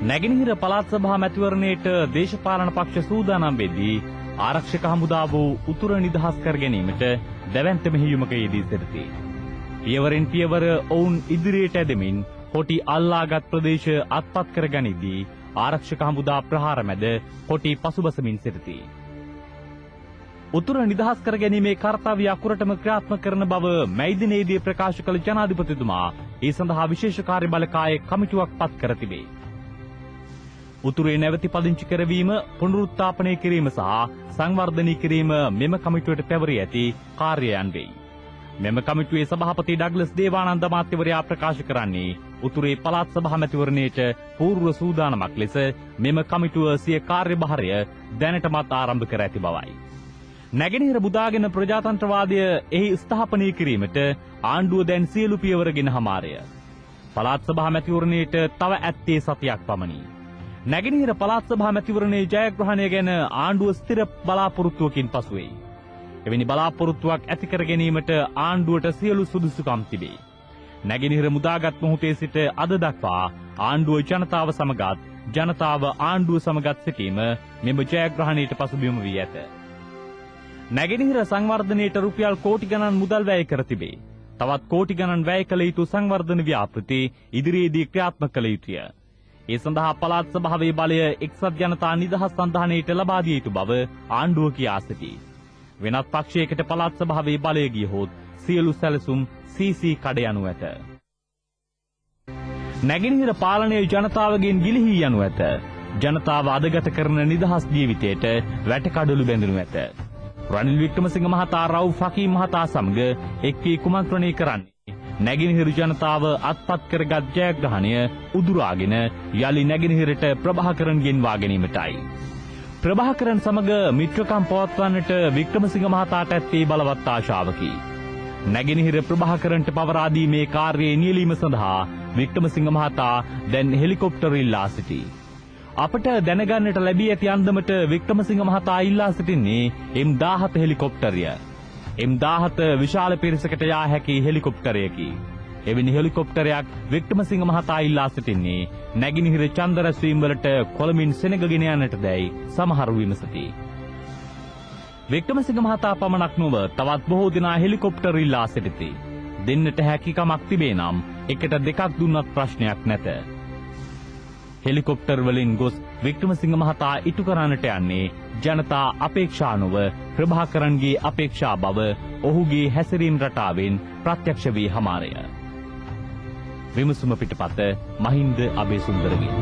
නැගෙනහිර පළාත් සභා මැතිවරණයට දේශපාලන පක්ෂ සූදානම් වෙද්දී ආරක්ෂක හමුදාව උතුර නිදහස් කර ගැනීමට දැවැන්ත මෙහෙයුමක යෙදී සිටිති. පියවරෙන් පියවර ඔවුන් ඉදිරියට ඇදෙමින් කොටි අල්ලාගත් ප්‍රදේශ අත්පත් කර ගනිද්දී ආරක්ෂක හමුදා ප්‍රහාර මැද කොටි පසුබසමින් සිටිති. උතුර නිදහස් කර ගැනීමේ කාර්යය අකුරටම ක්‍රියාත්මක කරන බව මැයි දිනේදී ප්‍රකාශ කළ ජනාධිපතිතුමා ඒ සඳහා විශේෂ කාර්යබලකායේ කමිටුවක් පත් කර තිබේ. උතුරේ නැවති පදිංචි කරවීම, පුනරුත්ථාපනය කිරීම සහ සංවර්ධනය කිරීම මෙම කමිටුවට පැවරී ඇති කාර්යයන් වෙයි. මෙම කමිටුවේ සභාපති ඩග්ලස් දේවානන්ද අමාත්‍යවරයා ප්‍රකාශ කරන්නේ උතුරේ පළාත් සභා මැතිවරණයට පූර්ව සූදානමක් ලෙස මෙම කමිටුව සිය කාර්යභාරය දැනටමත් ආරම්භ කර ඇති බවයි. නැගෙනහිර බුදාගෙන ප්‍රජාතන්ත්‍රවාදය එහි ස්ථාපනය කිරීමට ආණ්ඩුව දැන් සියලු පියවර ගෙන හමාරය. පළාත් සභා මැතිවරණයට තව ඇත්තේ සතියක් පමණි. නැගෙනහිර පළාත් සභා මැතිවරණයේ ජයග්‍රහණය ගැන ආණ්ඩුව ස්ථිර බලාපොරොත්තුවකින් පසුවෙයි. එවැනි බලාපොරොත්තුවක් ඇති කර ගැනීමට ආණ්ඩුවට සියලු සුදුසුකම් තිබේ. නැගෙනහිර මුදාගත් මොහොතේ සිට අද දක්වා ආණ්ඩුව ජනතාව සමගත්, ජනතාව ආණ්ඩුව සමගත් සිටීම මෙම ජයග්‍රහණයට පසුබිම වී ඇත. නැගෙනහිර සංවර්ධනයට රුපියල් කෝටි ගණන් මුදල් වැය කර තිබේ. තවත් කෝටි ගණන් වැය කළ යුතු සංවර්ධන ව්‍යාපෘති ඉදිරියේදී ක්‍රියාත්මක කළ යුතුය. ඒ සඳහා පළාත් සභාවේ බලය එක්සත් ජනතා නිදහස් සන්ධානයට ලබා දිය යුතු බව ආණ්ඩුව කියා සිටී. වෙනත් පක්ෂයකට පළාත් සභාවේ බලය ගියහොත් සියලු සැලසුම් සීසී කඩ යනු ඇත. නැගෙනහිර පාලනය ජනතාවගෙන් ගිලිහී යනු ඇත. ජනතාව අදගත කරන නිදහස් ජීවිතයට වැටකඩලු බැඳෙනු ඇත. රනිල් වික්‍රමසිංහ මහතා රවුෆ් හකීම් මහතා සමග එක් වී කුමන්ත්‍රණය කරන්නේ නැගෙනහිර ජනතාව අත්පත් කරගත් ජයග්‍රහණය උදුරාගෙන යලි නැගෙනහිරට ප්‍රභාකරන් ගෙන්වා ගැනීමටයි. ප්‍රභාකරන් සමග මිත්‍රකම් පවත්වන්නට වික්‍රමසිංහ මහතාට ඇත්තේ බලවත් ආශාවකි. නැගෙනහිර ප්‍රභාකරන්ට පවරා දීමේ කාර්යයේ නියැලීම සඳහා වික්‍රමසිංහ මහතා දැන් හෙලිකොප්ටර් ඉල්ලා සිටී. අපට දැනගන්නට ලැබී ඇති අන්දමට වික්‍රමසිංහ මහතා ඉල්ලා සිටින්නේ M17 හෙලිකොප්ටරය. M17 විශාල පිරිසකට යා හැකි හෙලිකොප්ටරයකි. එවැනි හෙලිකොප්ටරයක් වික්‍රමසිංහ මහතා ඉල්ලා සිටින්නේ නැගෙනහිර ඡන්ද රැස්වීම වලට කොළඹින් සෙනගගෙන යන්නට දැයි සමහරු විමසති. වික්‍රමසිංහ මහතා පමණක් නොව තවත් බොහෝ දෙනා හෙලිකොප්ටර් ඉල්ලා සිටිති. දෙන්නට හැකියාවක් තිබේ නම් එකට දෙකක් දුන්නත් ප්‍රශ්නයක් නැත. හෙලිකොප්ටර් වලින් ගොස් වික්‍රමසිංහ මහතා ඉටු කරන්නට යන්නේ ජනතා අපේක්ෂා නොව ප්‍රභාකරන්ගේ අපේක්ෂා බව ඔහුගේ හැසිරීම් රටාවෙන් ප්‍රත්‍යක්ෂ වී හමාරය. විමසුම පිටපත මහින්ද අබේසුන්දරගේ.